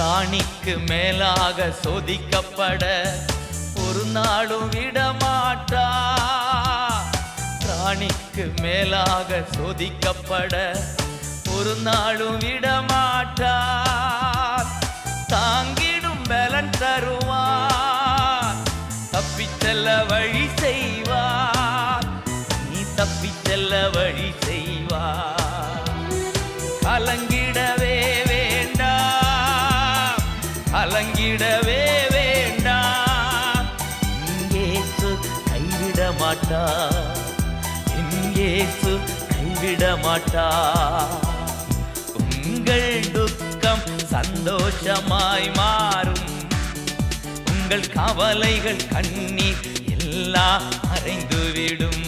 ராணிக்கு மேலாக சோதிக்கப்பட ஒரு நாளும் விடமாட்டா. ராணிக்கு மேலாக சோதிக்கப்பட ஒரு நாளும் விடமாட்டா. தாங்கிடும் பலன் தருவார், தப்பிச் செல்ல வழி செய்வார். நீ தப்பிச் செல்ல வழி செய்வார். கலங்கிடவே வேண்டாம், கலங்கிடவே வேண்டாம். இயேசு கைவிட மாட்டார், இயேசு கைவிட மாட்டார். உங்கள் துக்கம் சந்தோஷமாய் மாறும், உங்கள் கவலைகள் கண்ணீர் எல்லாம் மறைந்துவிடும்.